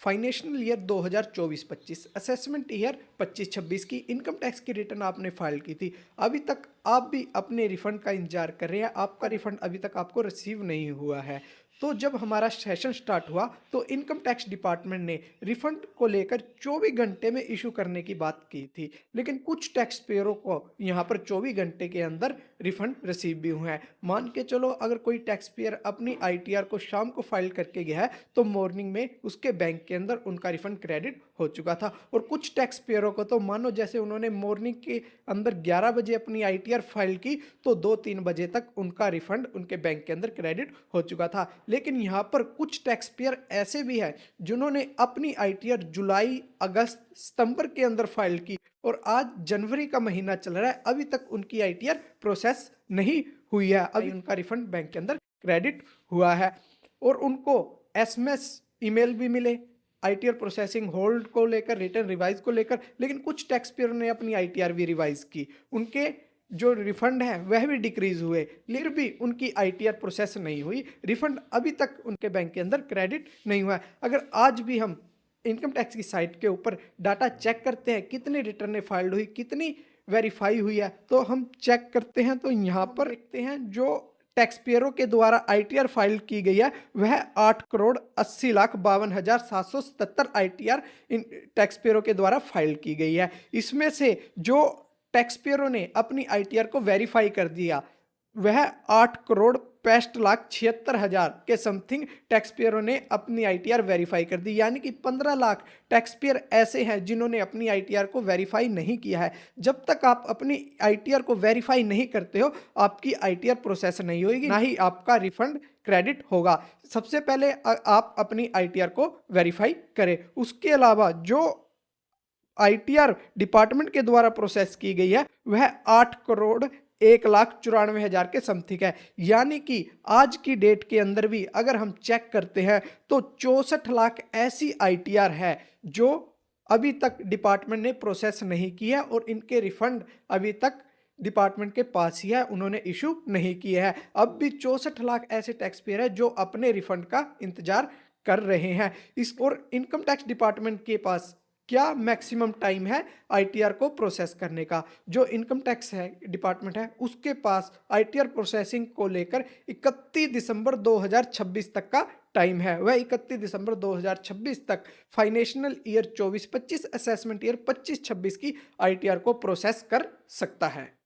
Financial year 2024-25 assessment year 25-26 की income tax की return आपने फाइल की थी। अभी तक आप भी अपने रिफंड का इंतजार कर रहे हैं, आपका रिफंड अभी तक आपको रिसीव नहीं हुआ है। तो जब हमारा सेशन स्टार्ट हुआ तो इनकम टैक्स डिपार्टमेंट ने रिफंड को लेकर 24 घंटे में इशू करने की बात की थी, लेकिन कुछ टैक्स पेयरों को यहाँ पर 24 घंटे के अंदर रिफंड रिसीव भी हुए हैं। मान के चलो, अगर कोई टैक्स पेयर अपनी आईटीआर को शाम को फाइल करके गया है तो मॉर्निंग में उसके बैंक के अंदर उनका रिफंड क्रेडिट हो चुका था। और कुछ टैक्स पेयरों को तो मानो जैसे उन्होंने मॉर्निंग के अंदर 11 बजे अपनी आईटीआर फाइल की तो 2-3 बजे तक उनका रिफंड उनके बैंक के अंदर क्रेडिट हो चुका था। लेकिन यहाँ पर कुछ टैक्स पेयर ऐसे भी हैं जिन्होंने अपनी आईटीआर जुलाई, अगस्त, सितंबर के अंदर फाइल की और आज जनवरी का महीना चल रहा है, अभी तक उनकी आईटीआर प्रोसेस नहीं हुई है, अभी उनका रिफंड बैंक के अंदर क्रेडिट हुआ है। और उनको एसएमएस, ईमेल भी मिले आईटीआर प्रोसेसिंग होल्ड को लेकर, रिटर्न रिवाइज को लेकर। लेकिन कुछ टैक्स पेयर ने अपनी आईटीआर भी रिवाइज की, उनके जो रिफंड है वह भी डिक्रीज हुए, लेकिन भी उनकी आईटीआर प्रोसेस नहीं हुई, रिफंड अभी तक उनके बैंक के अंदर क्रेडिट नहीं हुआ है। अगर आज भी हम इनकम टैक्स की साइट के ऊपर डाटा चेक करते हैं, कितनी रिटर्न फाइल्ड हुई, कितनी वेरीफाई हुई है, तो हम चेक करते हैं तो यहाँ पर देखते हैं जो टैक्स पेयरों के द्वारा आईटीआर फाइल की गई है वह 8,80,52,777 आईटीआर इन टैक्स पेयरों के द्वारा फाइल की गई है। इसमें से जो टैक्स पेयरों ने अपनी आईटीआर को वेरीफाई कर दिया वह 8,65,76,000 के समथिंग टैक्स पेयरों ने अपनी आईटीआर वेरीफाई कर दी। यानी कि 15 लाख टैक्स पेयर ऐसे हैं जिन्होंने अपनी आईटीआर को वेरीफाई नहीं किया है। जब तक आप अपनी आईटीआर को वेरीफाई नहीं करते हो, आपकी आईटीआर प्रोसेस नहीं होगी, ना ही आपका रिफंड क्रेडिट होगा। सबसे पहले आप अपनी आईटीआर को वेरीफाई करें। उसके अलावा जो आईटीआर डिपार्टमेंट के द्वारा प्रोसेस की गई है वह 8,01,94,000 के समथिंग है। यानी कि आज की डेट के अंदर भी अगर हम चेक करते हैं तो 64 लाख ऐसी आईटीआर है जो अभी तक डिपार्टमेंट ने प्रोसेस नहीं किया और इनके रिफंड अभी तक डिपार्टमेंट के पास ही है, उन्होंने इशू नहीं किया है। अब भी 64 लाख ऐसे टैक्स पेयर है जो अपने रिफंड का इंतजार कर रहे हैं। इस और इनकम टैक्स डिपार्टमेंट के पास क्या मैक्सिमम टाइम है आईटीआर को प्रोसेस करने का? जो इनकम टैक्स है डिपार्टमेंट है उसके पास आईटीआर प्रोसेसिंग को लेकर 31 दिसंबर 2026 तक का टाइम है। वह 31 दिसंबर 2026 तक फाइनेंशियल ईयर 24-25 असेसमेंट ईयर 25-26 की आईटीआर को प्रोसेस कर सकता है।